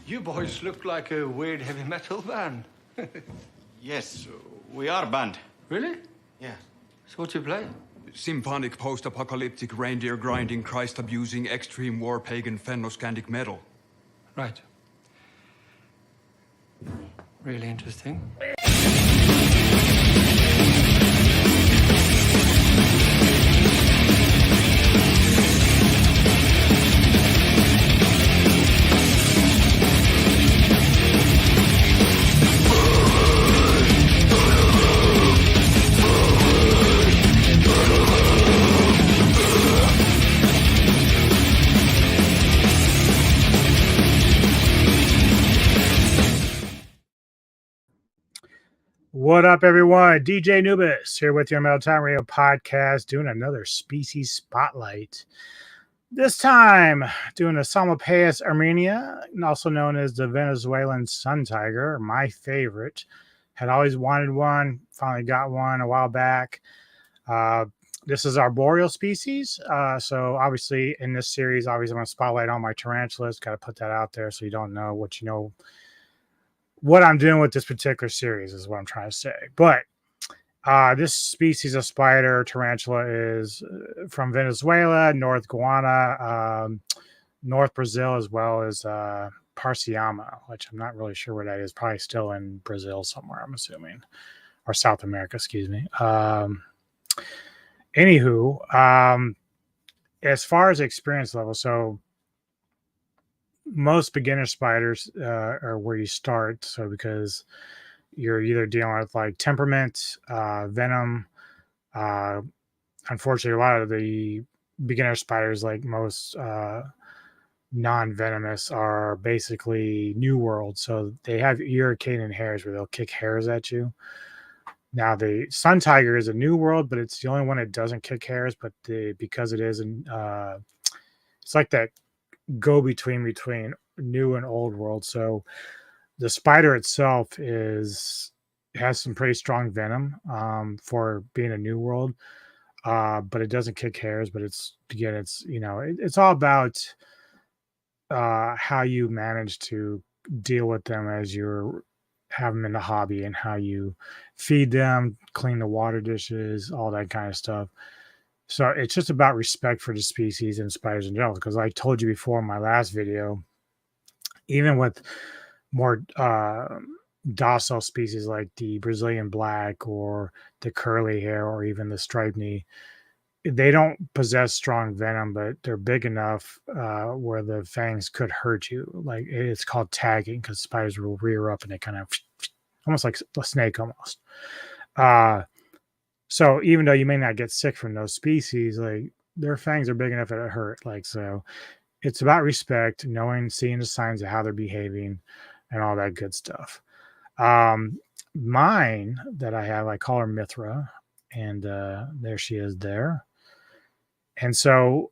You boys look like a weird heavy metal band. Yes, we are a band. Really? Yeah. So what do you play? Symphonic, post-apocalyptic, reindeer-grinding, Christ-abusing, extreme war, pagan, Fennoscandic metal. Right. Really interesting. What up, everyone? DJ Nubis here with your Metal Time Radio podcast, doing another species spotlight. This time, doing the Psalmopoeus Irminia, also known as the Venezuelan Sun Tiger, my favorite. Had always wanted one, finally got one a while back. This is arboreal species. So obviously in this series, obviously I'm going to spotlight all my tarantulas. Got to put that out there so you don't know what you know. What I'm doing with this particular series is what I'm trying to say. But this species of spider tarantula is from Venezuela, North Guiana, North Brazil, as well as Parciama, which I'm not really sure where that is. Probably still in Brazil somewhere, I'm assuming, or South America, excuse me. Anywho, as far as experience level, so most beginner spiders are where you start. So because you're either dealing with like temperament, venom. Unfortunately, a lot of the beginner spiders, like most non-venomous, are basically New World. So they have irritating hairs where they'll kick hairs at you. Now the Sun Tiger is a New World, but it's the only one that doesn't kick hairs. But because it is, it's like that go between new and old world. So the spider itself has some pretty strong venom for being a new world, but it doesn't kick hairs. But it's it's all about how you manage to deal with them as you have them in the hobby, and how you feed them, clean the water dishes, all that kind of stuff. So it's just about respect for the species and spiders in general. Because I told you before in my last video, even with more docile species like the Brazilian black or the curly hair or even the striped knee, they don't possess strong venom, but they're big enough where the fangs could hurt you. Like, it's called tagging, because spiders will rear up and they kind of almost like a snake almost. So even though you may not get sick from those species, like, their fangs are big enough that it hurt. Like, so it's about respect, seeing the signs of how they're behaving and all that good stuff. Mine that I have, I call her Mithra, and there she is there. And so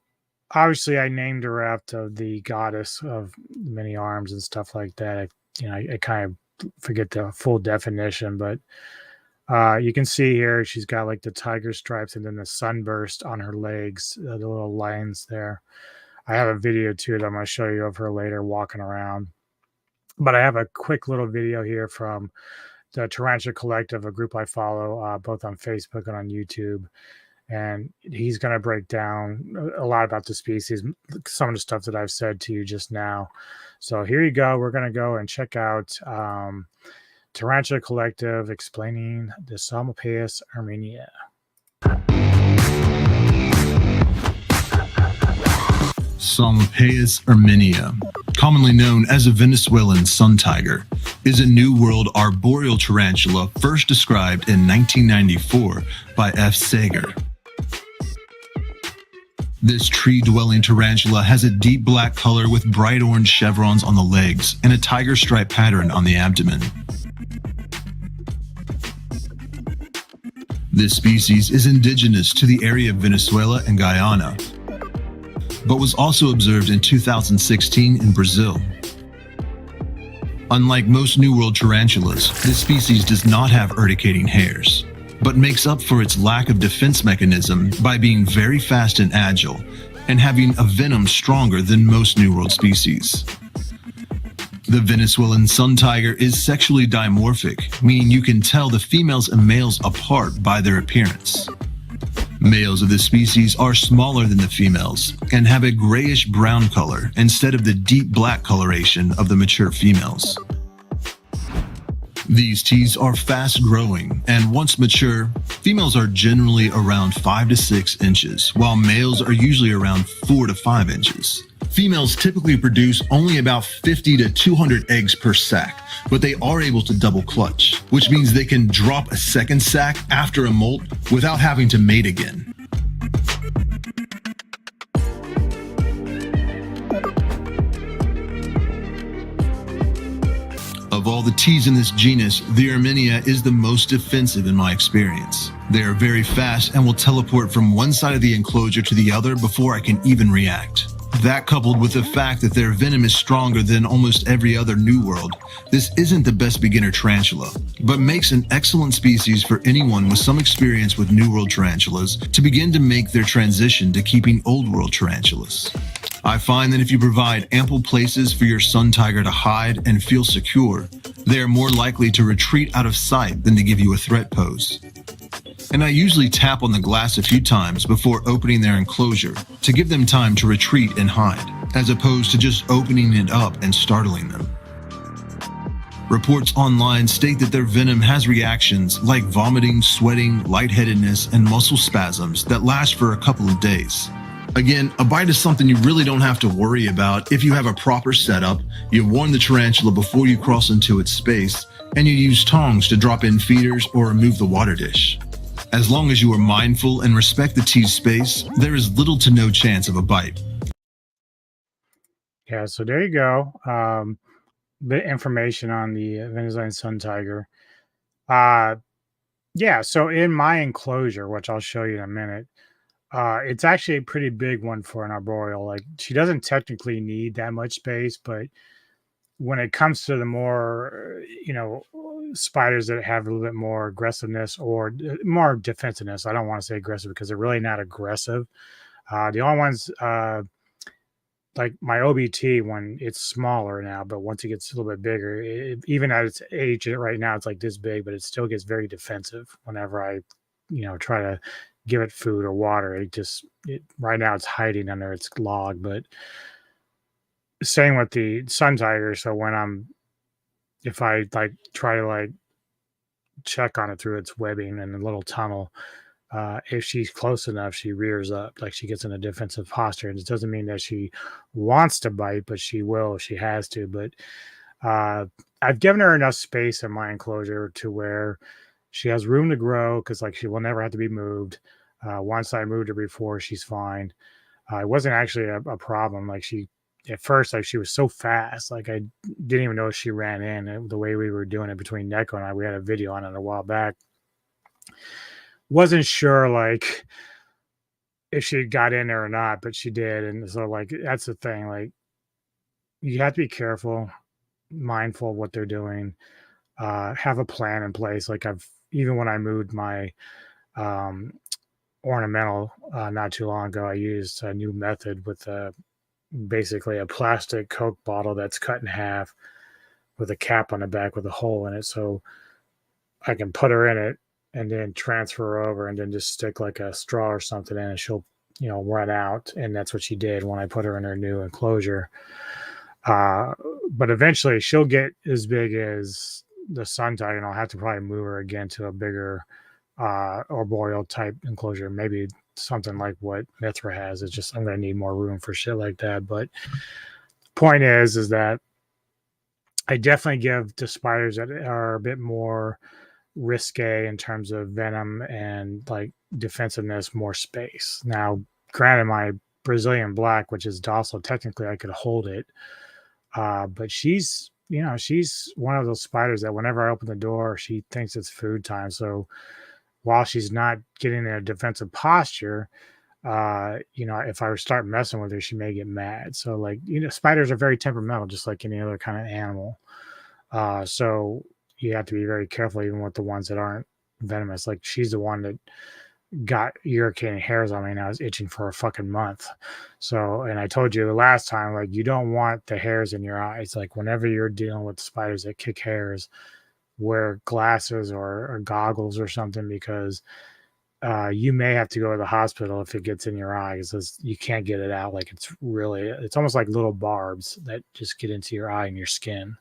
obviously I named her after the goddess of many arms and stuff like that. I kind of forget the full definition, but you can see here she's got like the tiger stripes and then the sunburst on her legs, the little lines there. I have a video too that I'm going to show you of her later walking around. But I have a quick little video here from the Tarantula Collective, a group I follow both on Facebook and on YouTube. And he's going to break down a lot about the species, some of the stuff that I've said to you just now. So here you go. We're going to go and check out Tarantula Collective explaining the Psalmopoeus Irminia. Psalmopoeus Irminia, commonly known as a Venezuelan sun tiger, is a New World arboreal tarantula first described in 1994 by F. Sager. This tree-dwelling tarantula has a deep black color with bright orange chevrons on the legs and a tiger stripe pattern on the abdomen. This species is indigenous to the area of Venezuela and Guyana, but was also observed in 2016 in Brazil. Unlike most New World tarantulas, this species does not have urticating hairs, but makes up for its lack of defense mechanism by being very fast and agile, and having a venom stronger than most New World species. The Venezuelan Sun Tiger is sexually dimorphic, meaning you can tell the females and males apart by their appearance. Males of this species are smaller than the females and have a grayish-brown color instead of the deep black coloration of the mature females. These teas are fast-growing, and once mature, females are generally around 5 to 6 inches, while males are usually around 4 to 5 inches. Females typically produce only about 50 to 200 eggs per sac, but they are able to double clutch, which means they can drop a second sac after a molt without having to mate again. Of all the teas in this genus, the Irminia is the most defensive in my experience. They are very fast and will teleport from one side of the enclosure to the other before I can even react. That, coupled with the fact that their venom is stronger than almost every other New World, this isn't the best beginner tarantula, but makes an excellent species for anyone with some experience with New World tarantulas to begin to make their transition to keeping Old World tarantulas. I find that if you provide ample places for your sun tiger to hide and feel secure, they are more likely to retreat out of sight than to give you a threat pose. And I usually tap on the glass a few times before opening their enclosure to give them time to retreat and hide, as opposed to just opening it up and startling them. Reports online state that their venom has reactions like vomiting, sweating, lightheadedness, and muscle spasms that last for a couple of days. Again, a bite is something you really don't have to worry about if you have a proper setup, you warn the tarantula before you cross into its space, and you use tongs to drop in feeders or remove the water dish. As long as you are mindful and respect the tea's space, there is little to no chance of a bite. Yeah, so there you go. The information on the Venezuelan Sun Tiger. Yeah, so in my enclosure, which I'll show you in a minute, it's actually a pretty big one for an arboreal. Like, she doesn't technically need that much space, but when it comes to the more, spiders that have a little bit more aggressiveness or more defensiveness, I don't want to say aggressive because they're really not aggressive. The only ones, like my OBT, when it's smaller now, but once it gets a little bit bigger, even at its age right now, it's like this big, but it still gets very defensive whenever I, try to give it food or water. Right now it's hiding under its log. But same with the sun tiger. So if I try to check on it through its webbing and a little tunnel, if she's close enough, she rears up, like she gets in a defensive posture. And it doesn't mean that she wants to bite, but she will if she has to. But I've given her enough space in my enclosure to where she has room to grow, because she will never have to be moved. Once I moved her before, she's fine. It wasn't actually a problem. At first, she was so fast, I didn't even know she ran in. The way we were doing it between Neko and I, we had a video on it a while back. Wasn't sure if she got in there or not, but she did. And so that's the thing. You have to be careful, mindful of what they're doing, have a plan in place. Even when I moved my ornamental not too long ago, I used a new method with basically a plastic Coke bottle that's cut in half with a cap on the back with a hole in it, so I can put her in it and then transfer her over and then just stick a straw or something in, and she'll run out. And that's what she did when I put her in her new enclosure. But eventually she'll get as big as the sun tiger, and I'll have to probably move her again to a bigger arboreal type enclosure, maybe something like what Mithra has. It's just I'm going to need more room for shit like that. But point is that I definitely give the spiders that are a bit more risque in terms of venom and defensiveness more space. Now, granted, my Brazilian black, which is docile, technically I could hold it, but she's one of those spiders that whenever I open the door, she thinks it's food time. So while she's not getting in a defensive posture, if I start messing with her, she may get mad. So spiders are very temperamental, just like any other kind of animal. So you have to be very careful, even with the ones that aren't venomous. She's the one that got irritating hairs on me, and I was itching for a fucking month. So, and I told you the last time, like, you don't want the hairs in your eyes. Like, whenever you're dealing with spiders that kick hairs, wear glasses or goggles or something, because you may have to go to the hospital if it gets in your eye, because you can't get it out. Like, it's almost like little barbs that just get into your eye and your skin.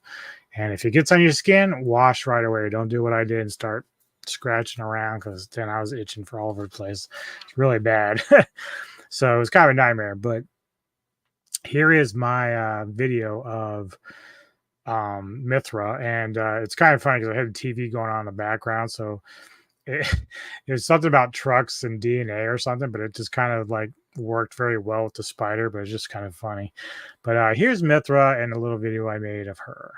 And if it gets on your skin, wash right away. Don't do what I did and start scratching around, because then I was itching for all over the place. It's really bad. So it was kind of a nightmare. But here is my video of Mithra, and it's kind of funny because I had the TV going on in the background, so it was something about trucks and DNA or something, but it just kind of like worked very well with the spider, but it's just kind of funny. But here's Mithra and a little video I made of her.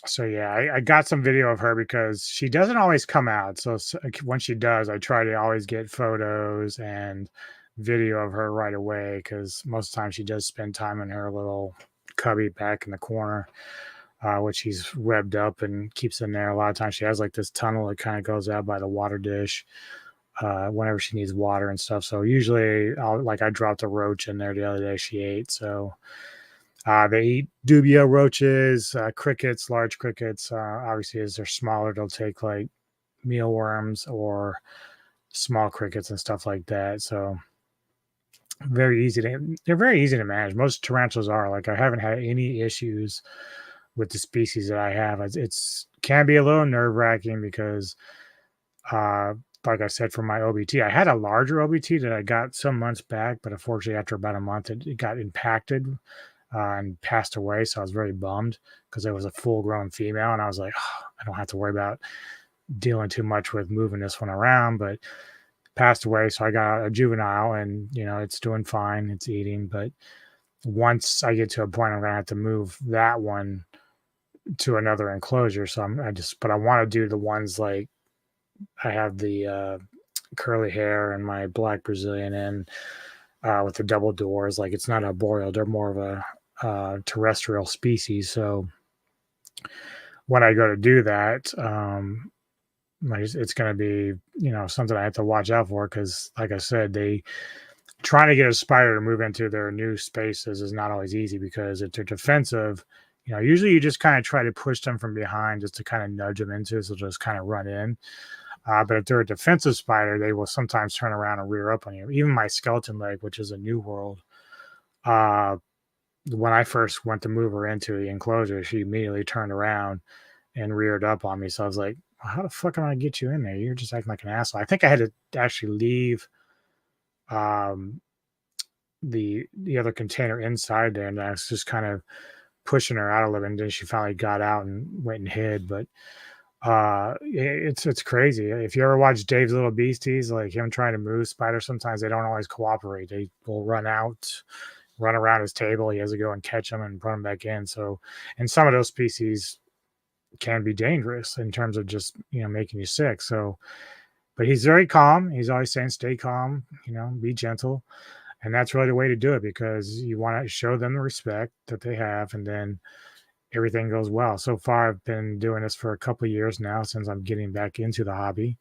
So yeah, I got some video of her because she doesn't always come out. So when she does, I try to always get photos and video of her right away, because most of the time she does spend time in her little cubby back in the corner, which she's webbed up and keeps in there. A lot of times she has like this tunnel that kind of goes out by the water dish whenever she needs water and stuff. So usually I dropped a roach in there the other day she ate. So they eat dubia roaches, crickets, large crickets. Obviously, as they're smaller, they'll take like mealworms or small crickets and stuff like that. So they're very easy to manage. Most tarantulas are. Like, I haven't had any issues with the species that I have. It's can be a little nerve-wracking because like I said, for my OBT, I had a larger OBT that I got some months back, but unfortunately after about a month it got impacted and passed away. So I was very bummed because it was a full-grown female, and I was like, oh, I don't have to worry about dealing too much with moving this one around, but passed away. So I got a juvenile, and it's doing fine, it's eating. But once I get to a point, I'm gonna have to move that one to another enclosure. So I want to do the ones like I have the curly hair and my black Brazilian in with the double doors. Like, it's not arboreal, they're more of a terrestrial species. So when I go to do that, it's going to be something I have to watch out for, because like I said, trying to get a spider to move into their new spaces is not always easy, because if they're defensive, usually you just kind of try to push them from behind just to kind of nudge them into, so they'll just kind of run in. But if they're a defensive spider, they will sometimes turn around and rear up on you. Even my skeleton leg, which is a new world, when I first went to move her into the enclosure, she immediately turned around and reared up on me. So I was like, well, how the fuck am I going to get you in there? You're just acting like an asshole. I think I had to actually leave the other container inside there, and I was just kind of pushing her out a little bit, and then she finally got out and went and hid. But it's crazy. If you ever watch Dave's Little Beasties, like him trying to move spiders, sometimes they don't always cooperate. They will run around his table. He has to go and catch them and put them back in. So, and some of those species can be dangerous in terms of just making you sick. So, but he's very calm. He's always saying, stay calm, be gentle. And that's really the way to do it, because you want to show them the respect that they have, and then everything goes well. So far, I've been doing this for a couple of years now, since I'm getting back into the hobby,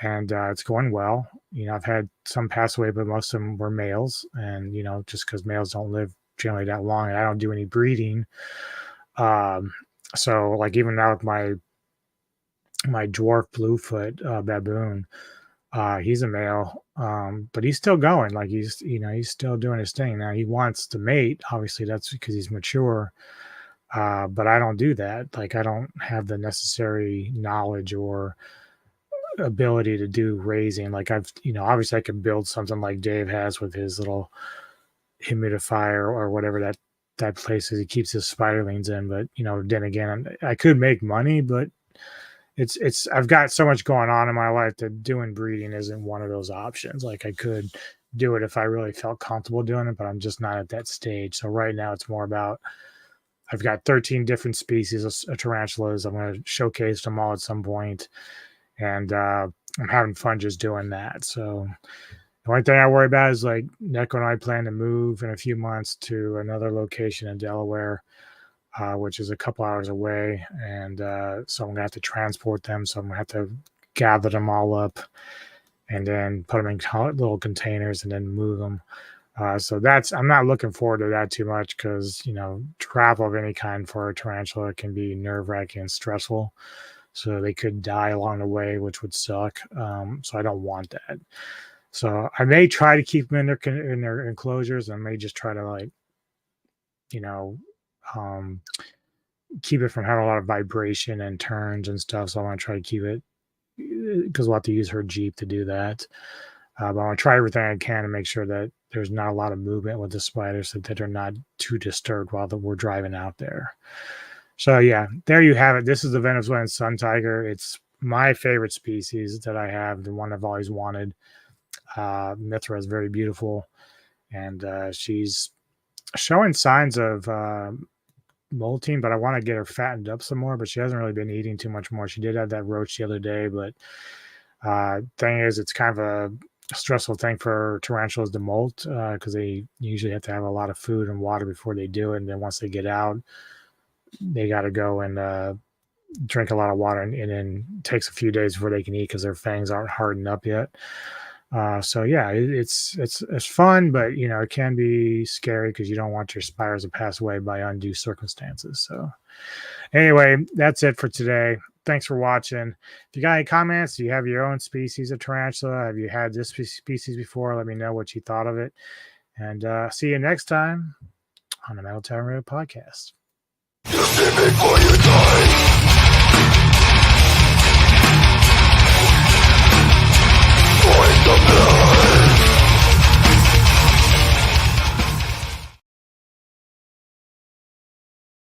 and it's going well. I've had some pass away, but most of them were males, and just because males don't live generally that long, and I don't do any breeding. So like, even now with my dwarf bluefoot baboon, he's a male, but he's still going. Like, he's still doing his thing. Now he wants to mate. Obviously, that's because he's mature. But I don't do that. Like, I don't have the necessary knowledge or ability to do raising. Like, obviously I could build something like Dave has with his little humidifier or whatever that place is he keeps his spiderlings in. But then again, I could make money, but I've got so much going on in my life that doing breeding isn't one of those options. Like, I could do it if I really felt comfortable doing it, but I'm just not at that stage. So right now it's more about I've got 13 different species of tarantulas. I'm going to showcase them all at some point, and I'm having fun just doing that. So the only thing I worry about is like Neko and I plan to move in a few months to another location in Delaware, which is a couple hours away. And so I'm going to have to transport them. So I'm going to have to gather them all up and then put them in little containers and then move them. So I'm not looking forward to that too much because, travel of any kind for a tarantula can be nerve-wracking and stressful. So they could die along the way, which would suck. So I don't want that. So I may try to keep them in their enclosures. I may just try to keep it from having a lot of vibration and turns and stuff. So I want to try to keep it because we'll have to use her Jeep to do that. But I want to try everything I can to make sure that there's not a lot of movement with the spiders so that they're not too disturbed while we're driving out there. So yeah, there you have it. This is the Venezuelan Sun Tiger. It's my favorite species that I have, the one I've always wanted. Mithra is very beautiful, and she's showing signs of molting, but I want to get her fattened up some more, but she hasn't really been eating too much more. She did have that roach the other day, but thing is, it's kind of a stressful thing for tarantulas to molt because they usually have to have a lot of food and water before they do it, and then once they get out, they got to go and drink a lot of water, and then it takes a few days before they can eat because their fangs aren't hardened up yet. So yeah, it's fun, but it can be scary because you don't want your spiders to pass away by undue circumstances. So anyway, that's it for today. Thanks for watching. If you got any comments, do you have your own species of tarantula? Have you had this species before? Let me know what you thought of it. And see you next time on the Metal Town Road podcast.